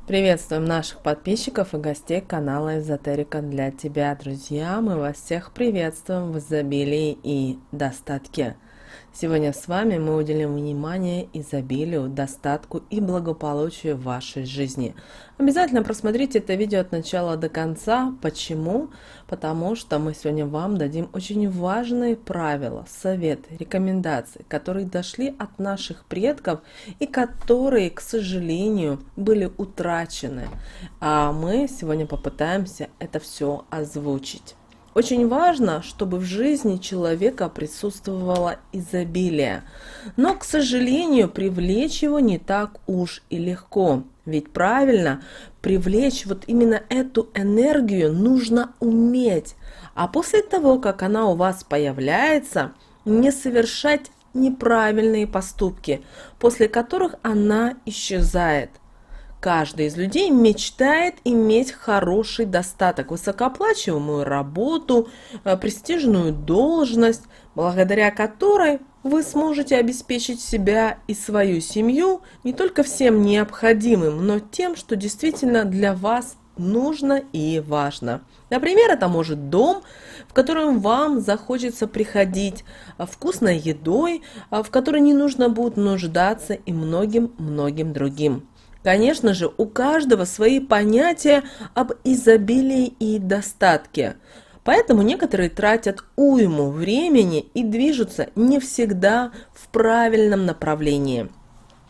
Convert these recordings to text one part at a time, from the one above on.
Приветствуем наших подписчиков и гостей канала Эзотерика для тебя, друзья. Мы вас всех приветствуем в изобилии и достатке. Сегодня с вами мы уделим внимание изобилию, достатку и благополучию в вашей жизни. Обязательно просмотрите это видео от начала до конца. Почему? Потому что мы сегодня вам дадим очень важные правила, советы, рекомендации, которые дошли от наших предков и которые, к сожалению, были утрачены. А мы сегодня попытаемся это все озвучить. Очень важно, чтобы в жизни человека присутствовало изобилие, но, к сожалению, привлечь его не так уж и легко. Ведь правильно привлечь вот именно эту энергию нужно уметь. А после того, как она у вас появляется, не совершать неправильные поступки, после которых она исчезает. Каждый из людей мечтает иметь хороший достаток, высокооплачиваемую работу, престижную должность, благодаря которой вы сможете обеспечить себя и свою семью не только всем необходимым, но тем, что действительно для вас нужно и важно. Например, это может дом, в котором вам захочется приходить, вкусной едой, в которой не нужно будет нуждаться и многим другим. Конечно же, у каждого свои понятия об изобилии и достатке. Поэтому некоторые тратят уйму времени и движутся не всегда в правильном направлении.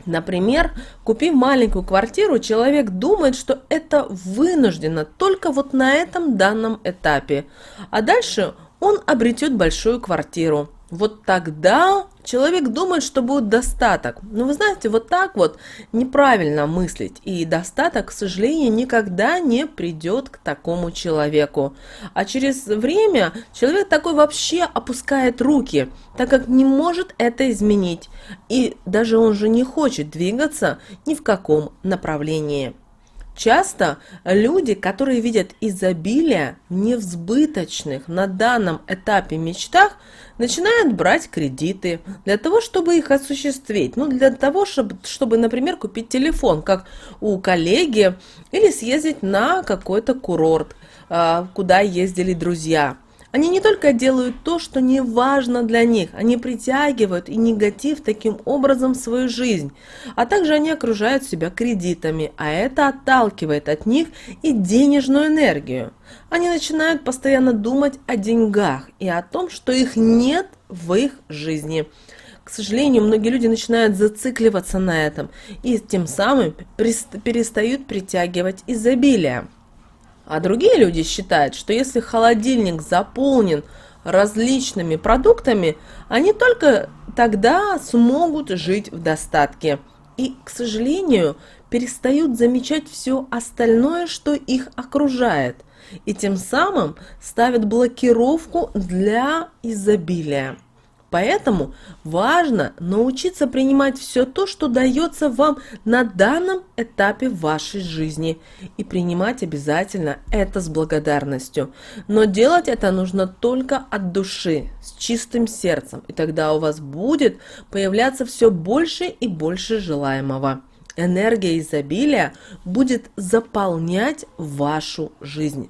Например, купив маленькую квартиру, человек думает, что это вынуждено только вот на этом данном этапе, а дальше он обретет большую квартиру. Вот тогда человек думает, что будет достаток. Но вы знаете, вот так вот неправильно мыслить. И достаток, к сожалению, никогда не придет к такому человеку. А через время человек такой вообще опускает руки, так как не может это изменить. И даже он же не хочет двигаться ни в каком направлении. Часто люди, которые видят изобилие в невзбыточных на данном этапе мечтах, начинают брать кредиты для того, чтобы их осуществить. Для того, чтобы, например, купить телефон, как у коллеги, или съездить на какой-то курорт, куда ездили друзья. Они не только делают то, что не важно для них, они притягивают и негатив таким образом в свою жизнь, а также они окружают себя кредитами, а это отталкивает от них и денежную энергию. Они начинают постоянно думать о деньгах и о том, что их нет в их жизни. К сожалению, многие люди начинают зацикливаться на этом и тем самым перестают притягивать изобилие. А другие люди считают, что если холодильник заполнен различными продуктами, они только тогда смогут жить в достатке. И, к сожалению, перестают замечать все остальное, что их окружает. И тем самым ставят блокировку для изобилия. Поэтому важно научиться принимать все то, что дается вам на данном этапе вашей жизни. И принимать обязательно это с благодарностью. Но делать это нужно только от души, с чистым сердцем. И тогда у вас будет появляться все больше и больше желаемого. Энергия изобилия будет заполнять вашу жизнь.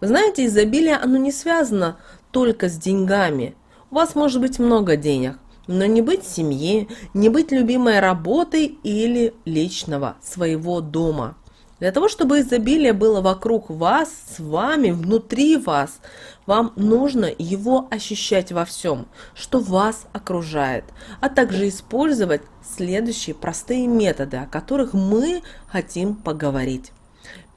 Вы знаете, изобилие, оно не связано только с деньгами. У вас может быть много денег, но не быть семьи, не быть любимой работой или личного своего дома. Для того, чтобы изобилие было вокруг вас, с вами, внутри вас, вам нужно его ощущать во всем, что вас окружает, а также использовать следующие простые методы, о которых мы хотим поговорить.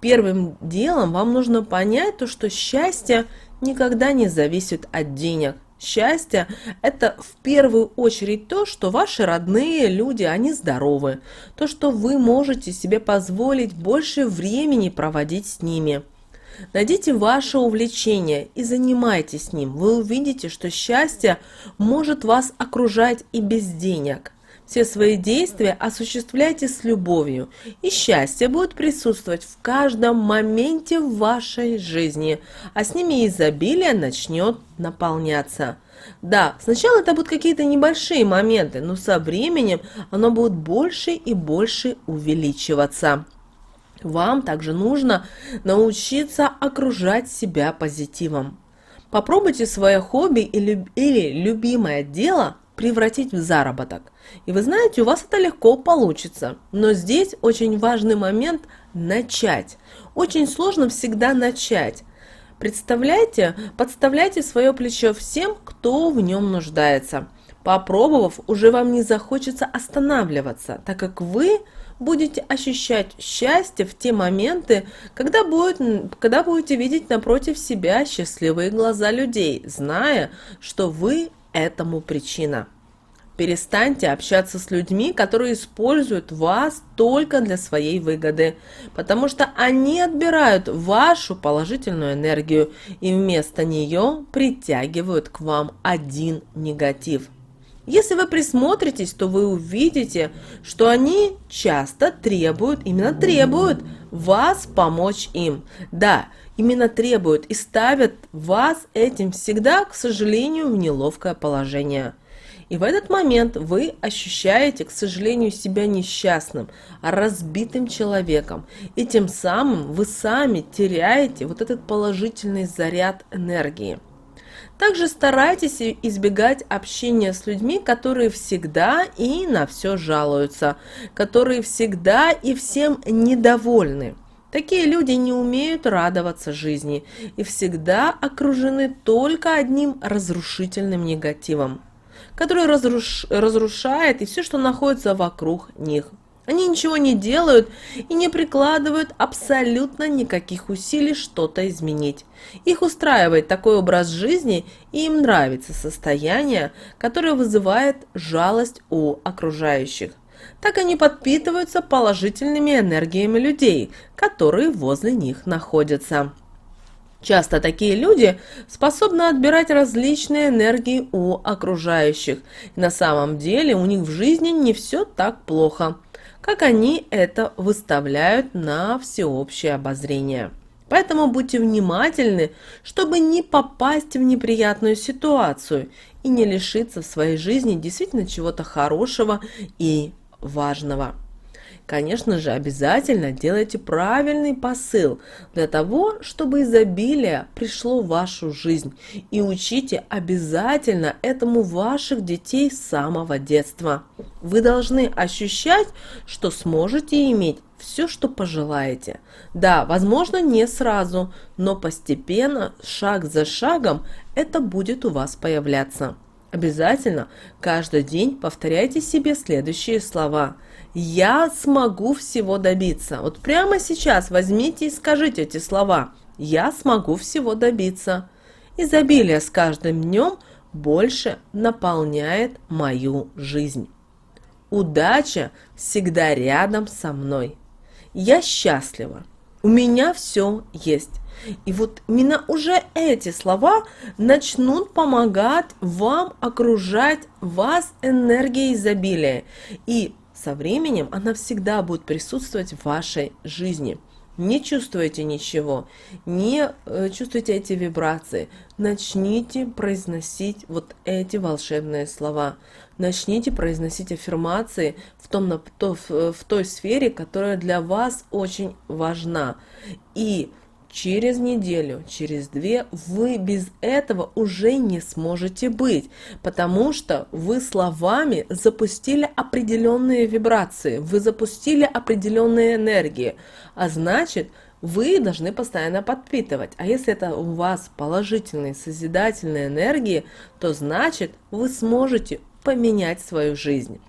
Первым делом вам нужно понять то, что счастье никогда не зависит от денег. Счастье – это в первую очередь то, что ваши родные люди, они здоровы, то, что вы можете себе позволить больше времени проводить с ними. Найдите ваше увлечение и занимайтесь ним. Вы увидите, что счастье может вас окружать и без денег. Все свои действия осуществляйте с любовью, и счастье будет присутствовать в каждом моменте в вашей жизни, а с ними изобилие начнет наполняться. Да, сначала это будут какие-то небольшие моменты, но со временем оно будет больше и больше увеличиваться. Вам также нужно научиться окружать себя позитивом. Попробуйте свое хобби или любимое дело превратить в заработок. И вы знаете, у вас это легко получится. Но здесь очень важный момент – начать. Очень сложно всегда начать. Подставляйте свое плечо всем, кто в нем нуждается. Попробовав, уже вам не захочется останавливаться, так как вы будете ощущать счастье в те моменты, когда будете видеть напротив себя счастливые глаза людей, зная, что вы этому причина. Перестаньте общаться с людьми, которые используют вас только для своей выгоды, потому что они отбирают вашу положительную энергию и вместо нее притягивают к вам один негатив. Если вы присмотритесь, то вы увидите, что они часто именно требуют вас помочь им. Да, именно требуют и ставят вас этим всегда, к сожалению, в неловкое положение. И в этот момент вы ощущаете, к сожалению, себя несчастным, разбитым человеком. И тем самым вы сами теряете вот этот положительный заряд энергии. Также старайтесь избегать общения с людьми, которые всегда и на все жалуются, которые всегда и всем недовольны. Такие люди не умеют радоваться жизни и всегда окружены только одним разрушительным негативом, который разрушает и все, что находится вокруг них. Они ничего не делают и не прикладывают абсолютно никаких усилий что-то изменить. Их устраивает такой образ жизни, и им нравится состояние, которое вызывает жалость у окружающих. Так они подпитываются положительными энергиями людей, которые возле них находятся. Часто такие люди способны отбирать различные энергии у окружающих. И на самом деле у них в жизни не все так плохо, как они это выставляют на всеобщее обозрение. Поэтому будьте внимательны, чтобы не попасть в неприятную ситуацию и не лишиться в своей жизни действительно чего-то хорошего и важного. Конечно же, обязательно делайте правильный посыл для того, чтобы изобилие пришло в вашу жизнь. И учите обязательно этому ваших детей с самого детства. Вы должны ощущать, что сможете иметь все, что пожелаете. Да, возможно, не сразу, но постепенно, шаг за шагом, это будет у вас появляться. Обязательно каждый день повторяйте себе следующие слова. «Я смогу всего добиться». Вот прямо сейчас возьмите и скажите эти слова. «Я смогу всего добиться». Изобилие с каждым днем больше наполняет мою жизнь. Удача всегда рядом со мной. Я счастлива. У меня все есть. И вот именно уже эти слова начнут помогать вам окружать вас энергией изобилия. И со временем она всегда будет присутствовать в вашей жизни. Не чувствуете ничего, не чувствуете эти вибрации. Начните произносить вот эти волшебные слова. Начните произносить аффирмации в той сфере, которая для вас очень важна. И через неделю, через 2 вы без этого уже не сможете быть, потому что вы словами запустили определенные вибрации, вы запустили определенные энергии, а значит, вы должны постоянно подпитывать. А если это у вас положительные, созидательные энергии, то значит, вы сможете поменять свою жизнь.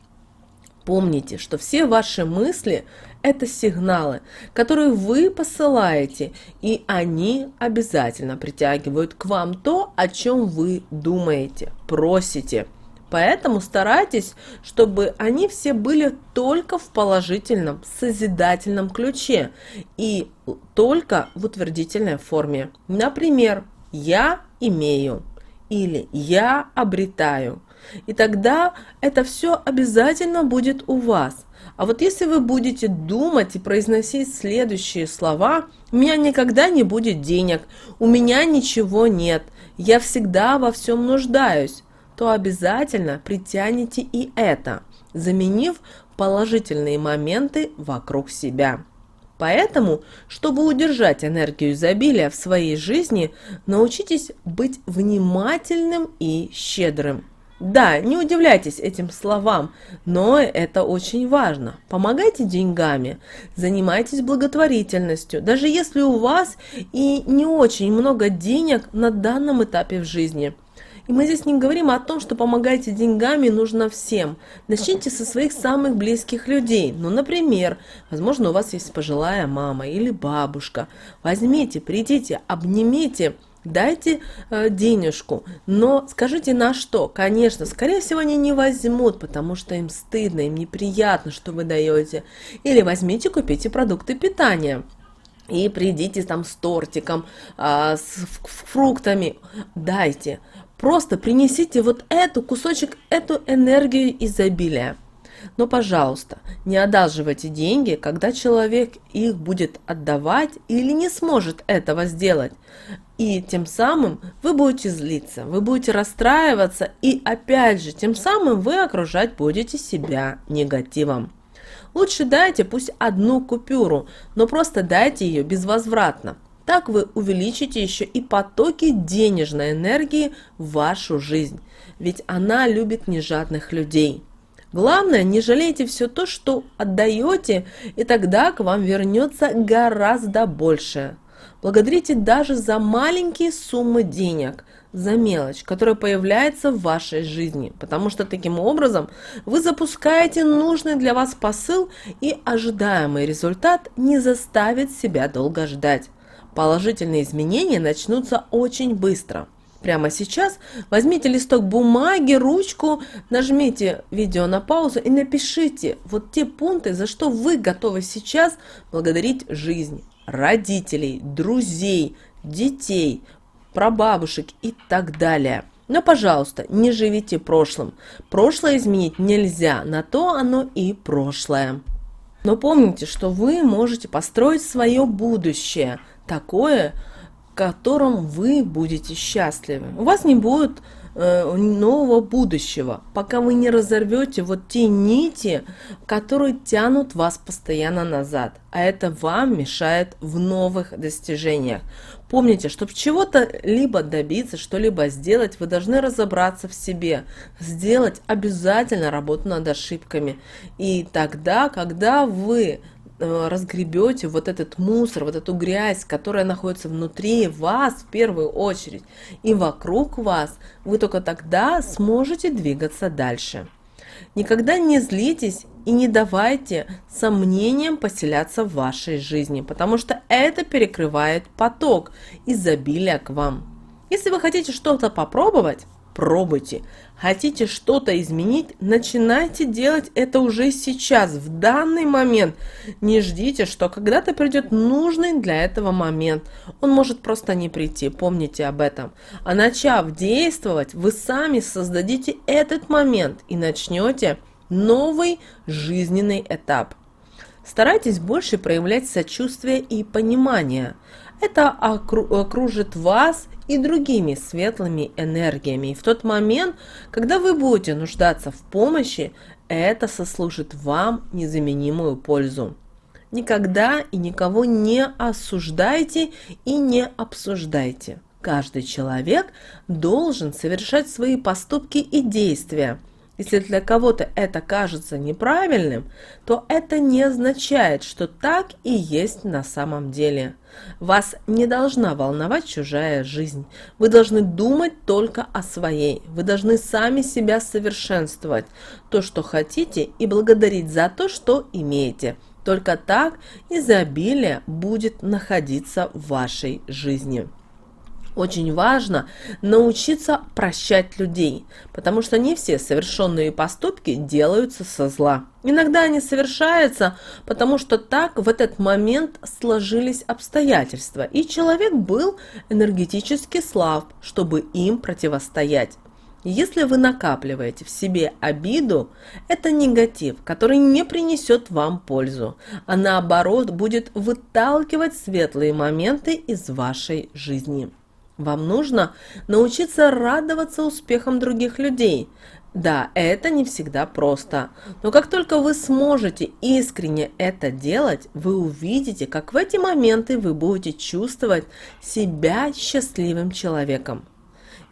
Помните, что все ваши мысли – это сигналы, которые вы посылаете, и они обязательно притягивают к вам то, о чем вы думаете, просите. Поэтому старайтесь, чтобы они все были только в положительном, созидательном ключе и только в утвердительной форме. Например, «я имею» или «я обретаю». И тогда это все обязательно будет у вас. А вот если вы будете думать и произносить следующие слова: «У меня никогда не будет денег», «У меня ничего нет», «Я всегда во всем нуждаюсь», то обязательно притянете и это, заменив положительные моменты вокруг себя. Поэтому, чтобы удержать энергию изобилия в своей жизни, научитесь быть внимательным и щедрым. Да, не удивляйтесь этим словам, но это очень важно. Помогайте деньгами, занимайтесь благотворительностью, даже если у вас и не очень много денег на данном этапе в жизни. И мы здесь не говорим о том, что помогайте деньгами нужно всем. Начните со своих самых близких людей. Ну, например, возможно, у вас есть пожилая мама или бабушка. Возьмите, придите, обнимите. Дайте денежку, но скажите на что? Конечно, скорее всего, они не возьмут, потому что им стыдно, им неприятно, что вы даете. Или возьмите, купите продукты питания. И придите там с тортиком, с фруктами, дайте. Просто принесите вот эту кусочек, эту энергию изобилия. Но, пожалуйста, не одалживайте деньги, когда человек их будет отдавать или не сможет этого сделать. И тем самым вы будете злиться, вы будете расстраиваться, и опять же, тем самым вы окружать будете себя негативом. Лучше дайте пусть одну купюру, но просто дайте ее безвозвратно. Так вы увеличите еще и потоки денежной энергии в вашу жизнь, ведь она любит нежадных людей. Главное, не жалейте все то, что отдаете, и тогда к вам вернется гораздо больше. Благодарите даже за маленькие суммы денег, за мелочь, которая появляется в вашей жизни, потому что таким образом вы запускаете нужный для вас посыл, и ожидаемый результат не заставит себя долго ждать. Положительные изменения начнутся очень быстро. Прямо сейчас возьмите листок бумаги, ручку, нажмите видео на паузу и напишите вот те пункты, за что вы готовы сейчас благодарить жизнь, родителей, друзей, детей, прабабушек и так далее. Но, пожалуйста, не живите прошлым. Прошлое изменить нельзя, на то оно и прошлое. Но помните, что вы можете построить свое будущее, такое, в котором вы будете счастливы. У вас не будет нового будущего, пока вы не разорвете вот те нити, которые тянут вас постоянно назад, а это вам мешает в новых достижениях. Помните, чтобы чего-то либо добиться, что-либо сделать, вы должны разобраться в себе, сделать обязательно работу над ошибками. И тогда, когда вы разгребете вот этот мусор, вот эту грязь, которая находится внутри вас в первую очередь и вокруг вас, вы только тогда сможете двигаться дальше. Никогда не злитесь и не давайте сомнениям поселяться в вашей жизни, потому что это перекрывает поток изобилия к вам. Если вы хотите что-то попробовать, пробуйте. Хотите что-то изменить, начинайте делать это уже сейчас, в данный момент. Не ждите, что когда-то придет нужный для этого момент. Он может просто не прийти, помните об этом. А начав действовать, вы сами создадите этот момент и начнете новый жизненный этап. Старайтесь больше проявлять сочувствие и понимание. Это окружит вас и другими светлыми энергиями. И в тот момент, когда вы будете нуждаться в помощи, это сослужит вам незаменимую пользу. Никогда и никого не осуждайте и не обсуждайте. Каждый человек должен совершать свои поступки и действия. Если для кого-то это кажется неправильным, то это не означает, что так и есть на самом деле. Вас не должна волновать чужая жизнь. Вы должны думать только о своей. Вы должны сами себя совершенствовать, то, что хотите, и благодарить за то, что имеете. Только так изобилие будет находиться в вашей жизни. Очень важно научиться прощать людей, потому что не все совершенные поступки делаются со зла. Иногда они совершаются, потому что так в этот момент сложились обстоятельства, и человек был энергетически слаб, чтобы им противостоять. Если вы накапливаете в себе обиду, это негатив, который не принесет вам пользу, а наоборот будет выталкивать светлые моменты из вашей жизни. Вам нужно научиться радоваться успехам других людей. Да, это не всегда просто, но как только вы сможете искренне это делать, вы увидите, как в эти моменты вы будете чувствовать себя счастливым человеком.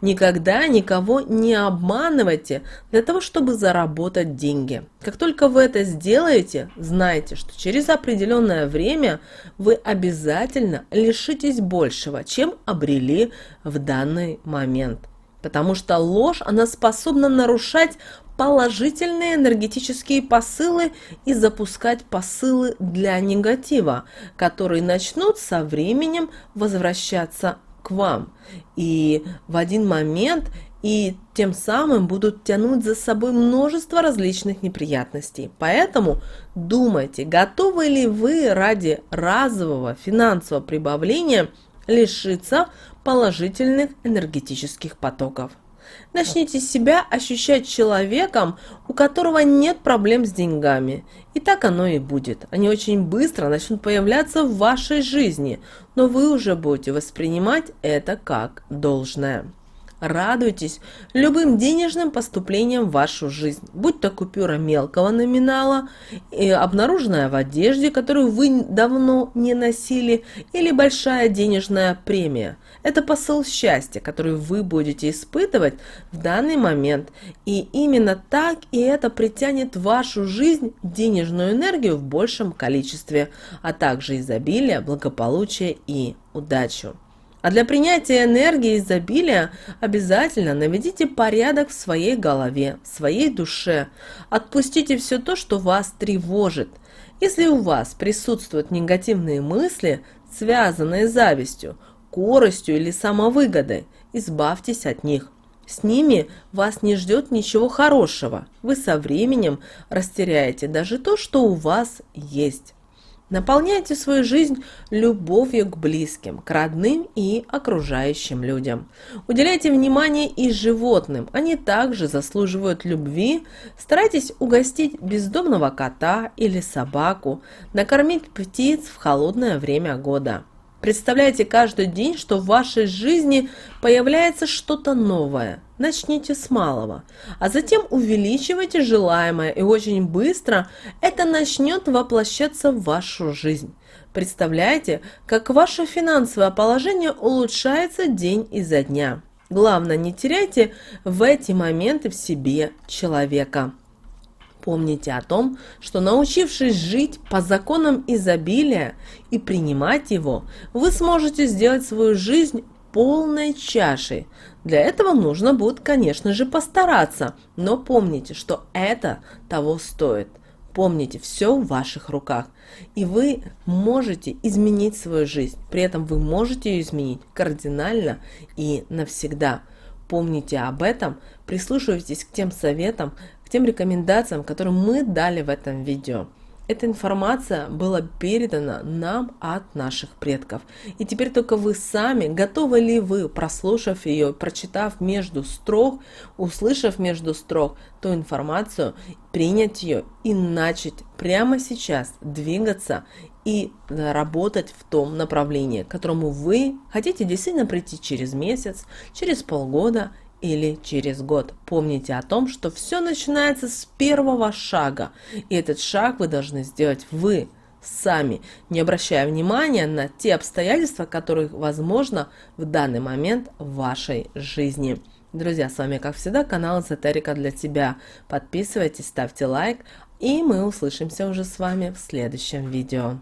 Никогда никого не обманывайте для того, чтобы заработать деньги. Как только вы это сделаете, знайте, что через определенное время вы обязательно лишитесь большего, чем обрели в данный момент. Потому что ложь, она способна нарушать положительные энергетические посылы и запускать посылы для негатива, которые начнут со временем возвращаться к вам. И в один момент и тем самым будут тянуть за собой множество различных неприятностей. Поэтому думайте, готовы ли вы ради разового финансового прибавления лишиться положительных энергетических потоков. Начните себя ощущать человеком, у которого нет проблем с деньгами. И так оно и будет. Они очень быстро начнут появляться в вашей жизни, но вы уже будете воспринимать это как должное. Радуйтесь любым денежным поступлениям в вашу жизнь, будь то купюра мелкого номинала, обнаруженная в одежде, которую вы давно не носили, или большая денежная премия. Это посыл счастья, который вы будете испытывать в данный момент. И именно так и это притянет в вашу жизнь денежную энергию в большем количестве, а также изобилие, благополучие и удачу. А для принятия энергии изобилия обязательно наведите порядок в своей голове, в своей душе. Отпустите все то, что вас тревожит. Если у вас присутствуют негативные мысли, связанные с завистью, корыстью или самовыгодой, избавьтесь от них. С ними вас не ждет ничего хорошего. Вы со временем растеряете даже то, что у вас есть. Наполняйте свою жизнь любовью к близким, к родным и окружающим людям. Уделяйте внимание и животным, они также заслуживают любви. Старайтесь угостить бездомного кота или собаку, накормить птиц в холодное время года. Представляйте каждый день, что в вашей жизни появляется что-то новое. Начните с малого, а затем увеличивайте желаемое, и очень быстро это начнет воплощаться в вашу жизнь. Представляйте, как ваше финансовое положение улучшается день изо дня. Главное, не теряйте в эти моменты в себе человека. Помните о том, что научившись жить по законам изобилия и принимать его, вы сможете сделать свою жизнь полной чашей. Для этого нужно будет, конечно же, постараться, но помните, что это того стоит. Помните, все в ваших руках, и вы можете изменить свою жизнь. При этом вы можете ее изменить кардинально и навсегда. Помните об этом, прислушивайтесь к тем советам, к тем рекомендациям, которые мы дали в этом видео. Эта информация была передана нам от наших предков. И теперь только вы сами, готовы ли вы, прослушав ее, прочитав между строк, услышав между строк ту информацию, принять ее и начать прямо сейчас двигаться и работать в том направлении, к которому вы хотите действительно прийти через месяц, через полгода или через год. Помните о том, что все начинается с первого шага, и этот шаг вы должны сделать вы сами, не обращая внимания на те обстоятельства, которые, возможно, в данный момент в вашей жизни. Друзья, с вами, как всегда, канал Эзотерика для тебя. Подписывайтесь, ставьте лайк, и мы услышимся уже с вами в следующем видео.